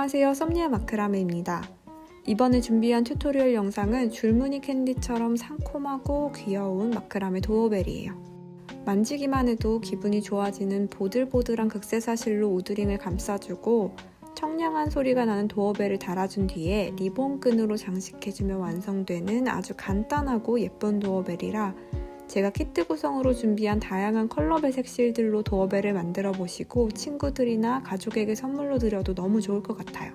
안녕하세요, 썸니아 마크라메입니다. 이번에 준비한 튜토리얼 영상은 줄무늬 캔디처럼 상콤하고 귀여운 마크라메 도어벨이에요. 만지기만 해도 기분이 좋아지는 보들보들한 극세사실로 우드링을 감싸주고 청량한 소리가 나는 도어벨을 달아준 뒤에 리본끈으로 장식해주면 완성되는 아주 간단하고 예쁜 도어벨이라 제가 키트 구성으로 준비한 다양한 컬러 배색 실들로 도어벨을 만들어 보시고 친구들이나 가족에게 선물로 드려도 너무 좋을 것 같아요.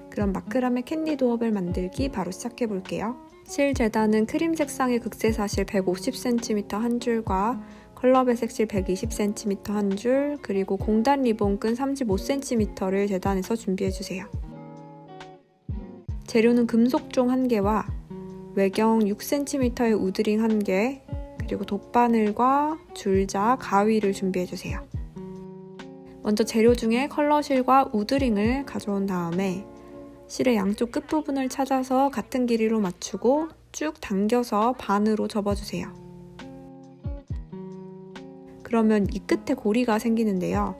그럼 마크라메 캔디 도어벨 만들기 바로 시작해 볼게요. 실 재단은 크림 색상의 극세사실 150cm 한 줄과 컬러 배색 실 120cm 한 줄, 그리고 공단 리본끈 35cm를 재단해서 준비해주세요. 재료는 금속종 1개와 외경 6cm의 우드링 1개, 그리고 돗바늘과 줄자, 가위를 준비해주세요. 먼저 재료 중에 컬러실과 우드링을 가져온 다음에 실의 양쪽 끝부분을 찾아서 같은 길이로 맞추고 쭉 당겨서 반으로 접어주세요. 그러면 이 끝에 고리가 생기는데요.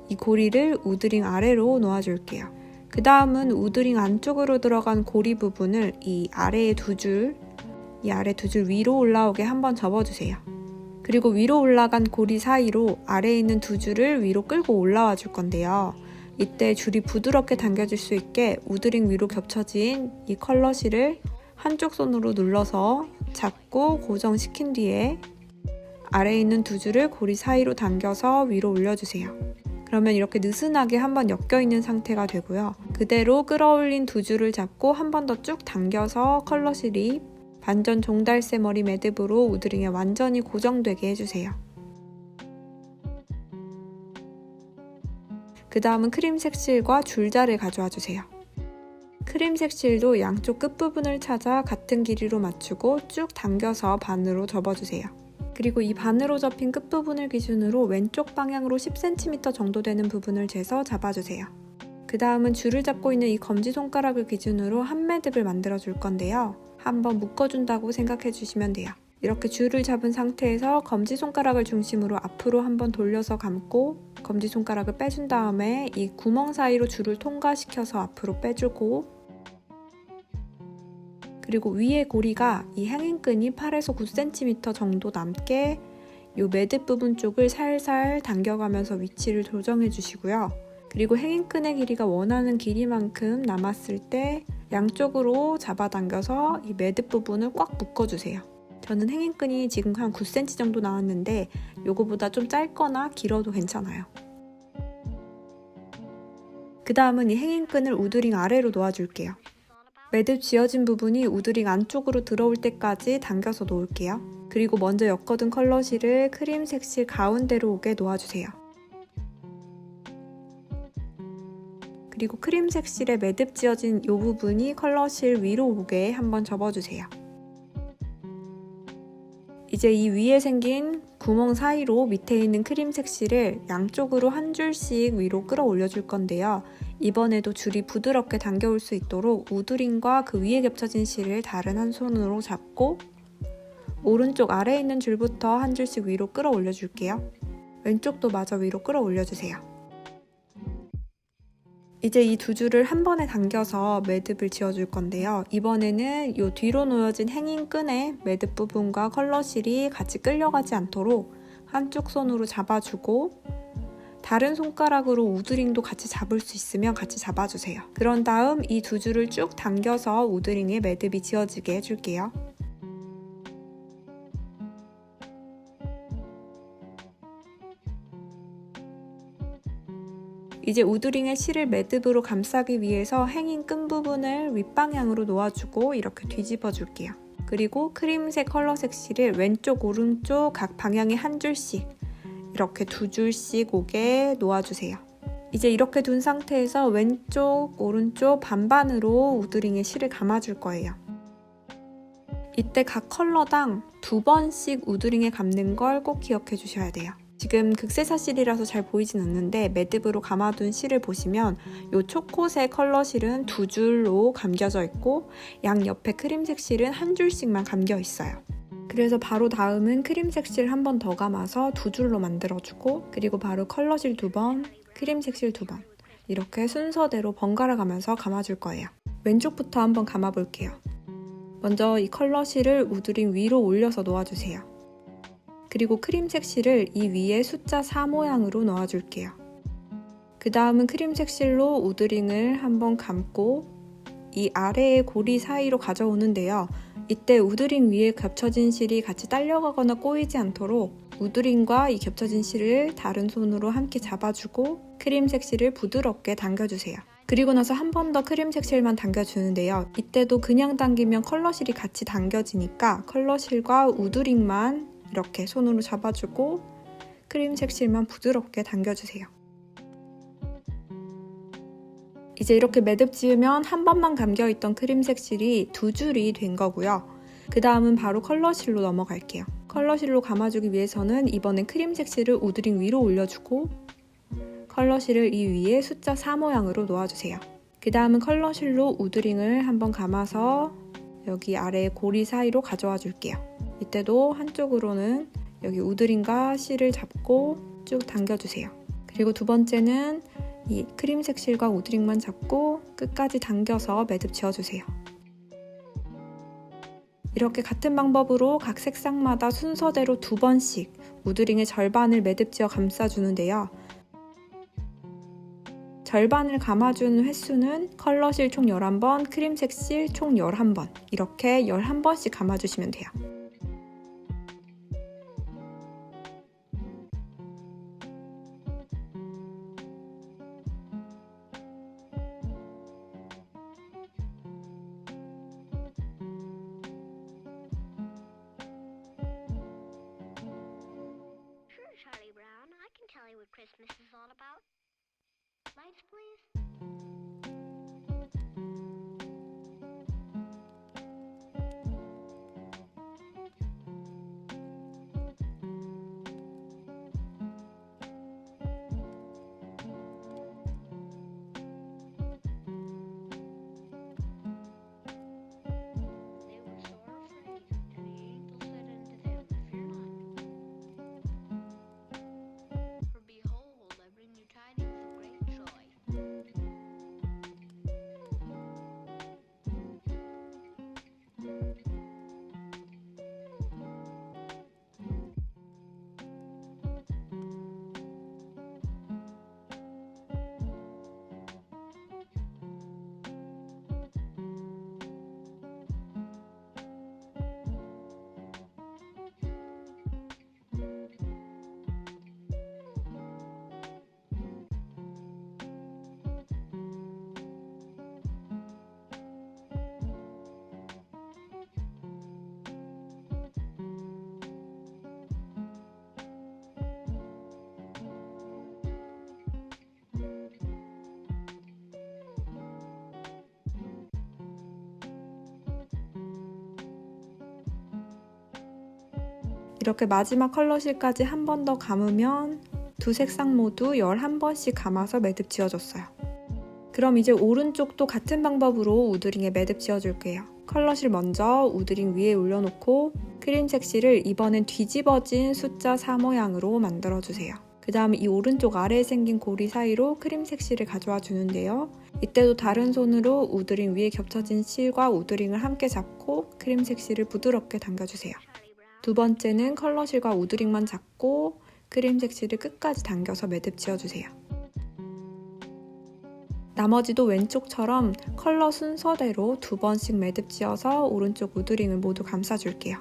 이 고리를 우드링 아래로 놓아줄게요. 그 다음은 우드링 안쪽으로 들어간 고리 부분을 이 아래에 두 줄 위로 올라오게 한번 접어주세요. 그리고 위로 올라간 고리 사이로 아래에 있는 두 줄을 위로 끌고 올라와 줄 건데요. 이때 줄이 부드럽게 당겨질 수 있게 우드링 위로 겹쳐진 이 컬러실을 한쪽 손으로 눌러서 잡고 고정시킨 뒤에 아래에 있는 두 줄을 고리 사이로 당겨서 위로 올려주세요. 그러면 이렇게 느슨하게 한번 엮여있는 상태가 되고요. 그대로 끌어올린 두 줄을 잡고 한 번 더 쭉 당겨서 컬러실이 반전 종달새 머리 매듭으로 우드링에 완전히 고정되게 해주세요. 그 다음은 크림색 실과 줄자를 가져와 주세요. 크림색 실도 양쪽 끝부분을 찾아 같은 길이로 맞추고 쭉 당겨서 반으로 접어주세요. 그리고 이 반으로 접힌 끝부분을 기준으로 왼쪽 방향으로 10cm 정도 되는 부분을 재서 잡아주세요. 그 다음은 줄을 잡고 있는 이 검지손가락을 기준으로 한 매듭을 만들어 줄 건데요. 한번 묶어준다고 생각해 주시면 돼요. 이렇게 줄을 잡은 상태에서 검지손가락을 중심으로 앞으로 한번 돌려서 감고 검지손가락을 빼준 다음에 이 구멍 사이로 줄을 통과시켜서 앞으로 빼주고, 그리고 위에 고리가 이 행인끈이 8에서 9cm 정도 남게 이 매듭 부분 쪽을 살살 당겨가면서 위치를 조정해 주시고요. 그리고 행인끈의 길이가 원하는 길이만큼 남았을 때 양쪽으로 잡아당겨서 이 매듭 부분을 꽉 묶어주세요. 저는 행인끈이 지금 한 9cm 정도 나왔는데 요거보다 좀 짧거나 길어도 괜찮아요. 그 다음은 이 행인끈을 우드링 아래로 놓아줄게요. 매듭 쥐어진 부분이 우드링 안쪽으로 들어올 때까지 당겨서 놓을게요. 그리고 먼저 엮어둔 컬러실을 크림색 실 가운데로 오게 놓아주세요. 그리고 크림색 실에 매듭 지어진 이 부분이 컬러실 위로 오게 한번 접어주세요. 이제 이 위에 생긴 구멍 사이로 밑에 있는 크림색 실을 양쪽으로 한 줄씩 위로 끌어올려 줄 건데요. 이번에도 줄이 부드럽게 당겨올 수 있도록 우드링과 그 위에 겹쳐진 실을 다른 한 손으로 잡고 오른쪽 아래에 있는 줄부터 한 줄씩 위로 끌어올려 줄게요. 왼쪽도 마저 위로 끌어올려 주세요. 이제 이 두 줄을 한 번에 당겨서 매듭을 지어줄 건데요. 이번에는 이 뒤로 놓여진 행인끈의 매듭 부분과 컬러실이 같이 끌려가지 않도록 한쪽 손으로 잡아주고 다른 손가락으로 우드링도 같이 잡을 수 있으면 같이 잡아주세요. 그런 다음 이 두 줄을 쭉 당겨서 우드링에 매듭이 지어지게 해줄게요. 이제 우드링의 실을 매듭으로 감싸기 위해서 행인 끈 부분을 윗방향으로 놓아주고 이렇게 뒤집어 줄게요. 그리고 크림색 컬러색 실을 왼쪽 오른쪽 각 방향에 한 줄씩 이렇게 두 줄씩 오게 놓아주세요. 이제 이렇게 둔 상태에서 왼쪽 오른쪽 반반으로 우드링의 실을 감아줄 거예요. 이때 각 컬러당 2번씩 우드링에 감는 걸 꼭 기억해 주셔야 돼요. 지금 극세사 실이라서 잘 보이진 않는데 매듭으로 감아둔 실을 보시면 이 초코색 컬러 실은 두 줄로 감겨져 있고 양 옆에 크림색 실은 한 줄씩만 감겨 있어요. 그래서 바로 다음은 크림색 실 한 번 더 감아서 두 줄로 만들어주고, 그리고 바로 컬러 실 2번, 크림색 실 2번, 이렇게 순서대로 번갈아 가면서 감아줄 거예요. 왼쪽부터 한번 감아볼게요. 먼저 이 컬러실을 우드링 위로 올려서 놓아주세요. 그리고 크림색 실을 이 위에 숫자 4 모양으로 놓아줄게요. 그 다음은 크림색 실로 우드링을 한번 감고 이 아래의 고리 사이로 가져오는데요. 이때 우드링 위에 겹쳐진 실이 같이 딸려가거나 꼬이지 않도록 우드링과 이 겹쳐진 실을 다른 손으로 함께 잡아주고 크림색 실을 부드럽게 당겨주세요. 그리고 나서 한 번 더 크림색 실만 당겨주는데요. 이때도 그냥 당기면 컬러실이 같이 당겨지니까 컬러실과 우드링만 이렇게 손으로 잡아주고 크림색 실만 부드럽게 당겨주세요. 이제 이렇게 매듭 지으면 한 번만 감겨있던 크림색 실이 2줄이 된 거고요. 그 다음은 바로 컬러실로 넘어갈게요. 컬러실로 감아주기 위해서는 이번엔 크림색 실을 우드링 위로 올려주고 컬러실을 이 위에 숫자 4 모양으로 놓아주세요. 그 다음은 컬러실로 우드링을 한번 감아서 여기 아래 고리 사이로 가져와 줄게요. 이때도 한쪽으로는 여기 우드링과 실을 잡고 쭉 당겨주세요. 그리고 두 번째는 이 크림색 실과 우드링만 잡고 끝까지 당겨서 매듭 지어주세요. 이렇게 같은 방법으로 각 색상마다 순서대로 2번씩 우드링의 절반을 매듭 지어 감싸주는데요. 절반을 감아준 횟수는 컬러실 총 11번, 크림색 실 총 11번 이렇게 11번씩 감아주시면 돼요. Charlie Brown, I can tell you what Christmas is all about. Lights, please. They were sore afraid, and the angel said unto them, Fear not. For behold, I bring you tidings of great joy. 이렇게 마지막 컬러실까지 한 번 더 감으면 두 색상 모두 11번씩 감아서 매듭 지어줬어요. 그럼 이제 오른쪽도 같은 방법으로 우드링에 매듭 지어줄게요. 컬러실 먼저 우드링 위에 올려놓고 크림색 실을 이번엔 뒤집어진 숫자 4 모양으로 만들어주세요. 그 다음 이 오른쪽 아래에 생긴 고리 사이로 크림색 실을 가져와 주는데요. 이때도 다른 손으로 우드링 위에 겹쳐진 실과 우드링을 함께 잡고 크림색 실을 부드럽게 당겨주세요. 두 번째는 컬러실과 우드링만 잡고 크림색 실을 끝까지 당겨서 매듭 지어주세요. 나머지도 왼쪽처럼 컬러 순서대로 2번씩 매듭 지어서 오른쪽 우드링을 모두 감싸줄게요.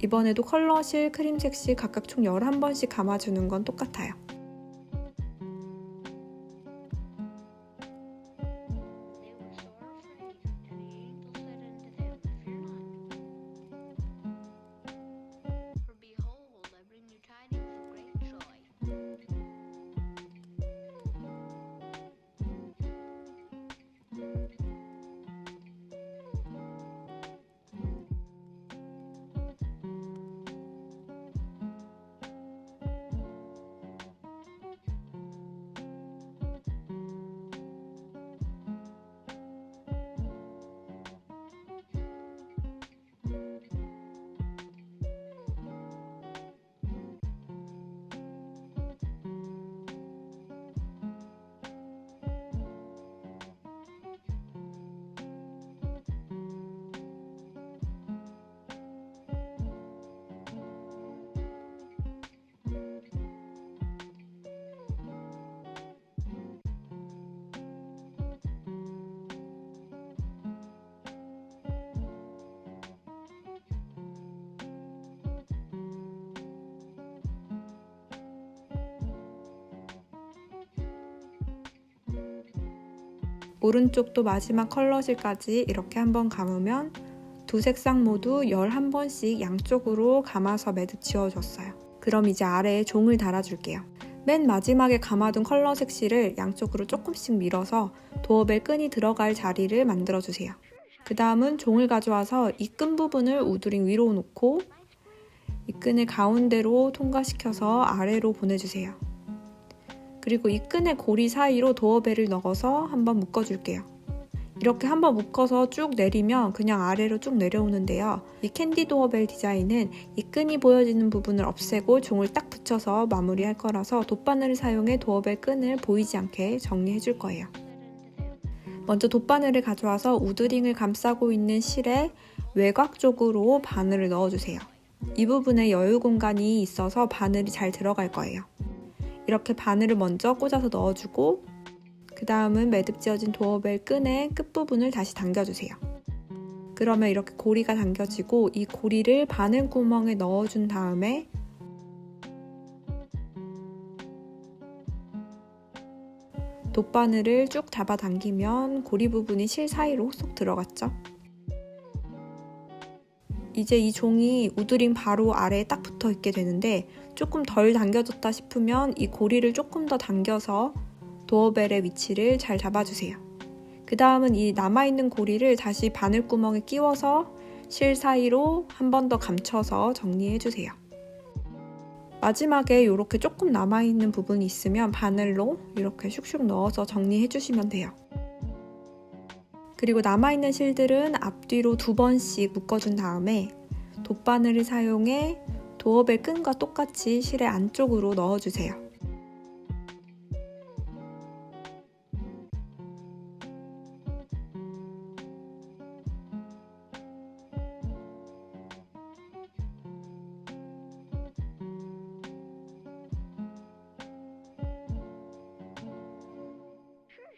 이번에도 컬러실, 크림색 실 각각 총 11번씩 감아주는 건 똑같아요. 오른쪽도 마지막 컬러실까지 이렇게 한번 감으면 두 색상 모두 11번씩 양쪽으로 감아서 매듭 지어줬어요. 그럼 이제 아래에 종을 달아줄게요. 맨 마지막에 감아둔 컬러 색실을 양쪽으로 조금씩 밀어서 도어벨 끈이 들어갈 자리를 만들어주세요. 그 다음은 종을 가져와서 이 끈 부분을 우드링 위로 놓고 이 끈을 가운데로 통과시켜서 아래로 보내주세요. 그리고 이 끈의 고리 사이로 도어벨을 넣어서 한번 묶어줄게요. 이렇게 한번 묶어서 쭉 내리면 그냥 아래로 쭉 내려오는데요. 이 캔디 도어벨 디자인은 이 끈이 보여지는 부분을 없애고 종을 딱 붙여서 마무리할 거라서 돗바늘을 사용해 도어벨 끈을 보이지 않게 정리해 줄 거예요. 먼저 돗바늘을 가져와서 우드링을 감싸고 있는 실에 외곽 쪽으로 바늘을 넣어주세요. 이 부분에 여유 공간이 있어서 바늘이 잘 들어갈 거예요. 이렇게 바늘을 먼저 꽂아서 넣어주고 그 다음은 매듭 지어진 도어벨 끈의 끝부분을 다시 당겨주세요. 그러면 이렇게 고리가 당겨지고 이 고리를 바늘 구멍에 넣어준 다음에 돗바늘을 쭉 잡아당기면 고리 부분이 실 사이로 쏙 들어갔죠? 이제 이 종이 우드링 바로 아래에 딱 붙어 있게 되는데 조금 덜 당겨졌다 싶으면 이 고리를 조금 더 당겨서 도어벨의 위치를 잘 잡아주세요. 그 다음은 이 남아있는 고리를 다시 바늘구멍에 끼워서 실 사이로 한 번 더 감춰서 정리해주세요. 마지막에 이렇게 조금 남아있는 부분이 있으면 바늘로 이렇게 슉슉 넣어서 정리해주시면 돼요. 그리고 남아있는 실들은 앞뒤로 2번씩 묶어준 다음에 돗바늘을 사용해 도어벨 끈과 똑같이 실의 안쪽으로 넣어주세요.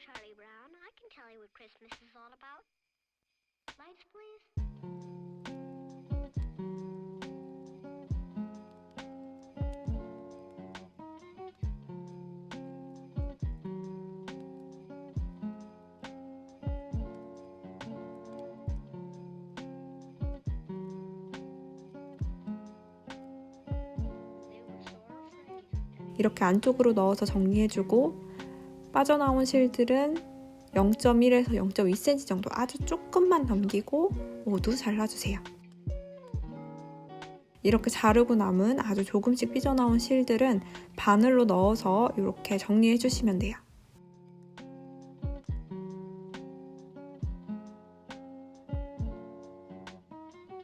Charlie Brown, I can tell you what Christmas is all about. Lights, please. 이렇게 안쪽으로 넣어서 정리해주고 빠져나온 실들은 0.1에서 0.2cm 정도 아주 조금만 넘기고 모두 잘라주세요. 이렇게 자르고 남은 아주 조금씩 삐져나온 실들은 바늘로 넣어서 이렇게 정리해주시면 돼요.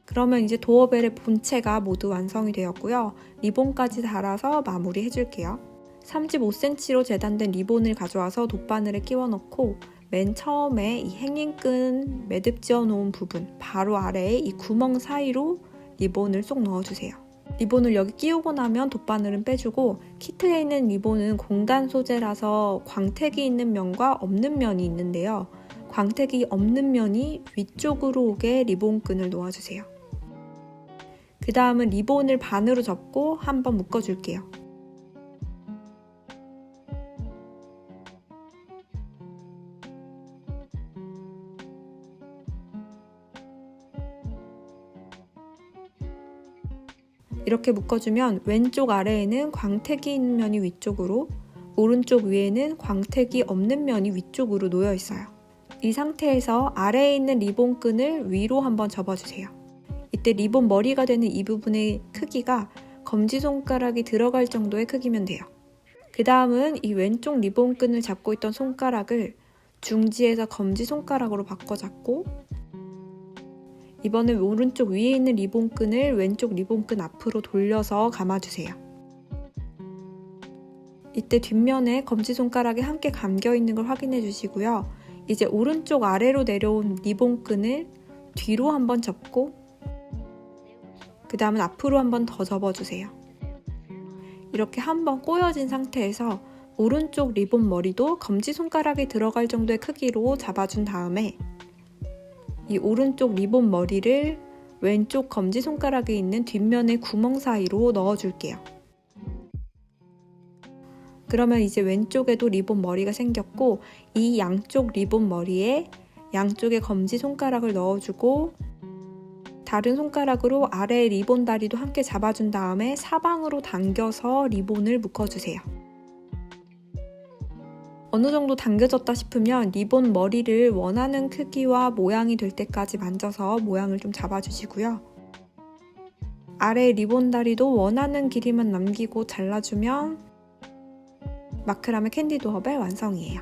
그러면 이제 도어벨의 본체가 모두 완성이 되었고요. 리본까지 달아서 마무리 해줄게요. 35cm로 재단된 리본을 가져와서 돗바늘에 끼워 넣고 맨 처음에 이 행잉끈 매듭 지어 놓은 부분 바로 아래에 이 구멍 사이로 리본을 쏙 넣어주세요. 리본을 여기 끼우고 나면 돗바늘은 빼주고 키트에 있는 리본은 공단 소재라서 광택이 있는 면과 없는 면이 있는데요. 광택이 없는 면이 위쪽으로 오게 리본끈을 놓아주세요. 그 다음은 리본을 반으로 접고 한번 묶어줄게요. 이렇게 묶어주면 왼쪽 아래에는 광택이 있는 면이 위쪽으로, 오른쪽 위에는 광택이 없는 면이 위쪽으로 놓여 있어요. 이 상태에서 아래에 있는 리본끈을 위로 한번 접어주세요. 이때 리본 머리가 되는 이 부분의 크기가 검지손가락이 들어갈 정도의 크기면 돼요. 그 다음은 이 왼쪽 리본끈을 잡고 있던 손가락을 중지에서 검지손가락으로 바꿔 잡고 이번엔 오른쪽 위에 있는 리본끈을 왼쪽 리본끈 앞으로 돌려서 감아주세요. 이때 뒷면에 검지손가락이 함께 감겨있는 걸 확인해 주시고요. 이제 오른쪽 아래로 내려온 리본끈을 뒤로 한번 접고 그 다음은 앞으로 한번 더 접어주세요. 이렇게 한번 꼬여진 상태에서 오른쪽 리본 머리도 검지손가락이 들어갈 정도의 크기로 잡아준 다음에 이 오른쪽 리본 머리를 왼쪽 검지손가락에 있는 뒷면의 구멍 사이로 넣어줄게요. 그러면 이제 왼쪽에도 리본 머리가 생겼고 이 양쪽 리본 머리에 양쪽에 검지 손가락을 넣어주고 다른 손가락으로 아래 리본 다리도 함께 잡아준 다음에 사방으로 당겨서 리본을 묶어주세요. 어느 정도 당겨졌다 싶으면 리본 머리를 원하는 크기와 모양이 될 때까지 만져서 모양을 좀 잡아주시고요. 아래 리본 다리도 원하는 길이만 남기고 잘라주면 마크라메 캔디 도어벨 완성이에요.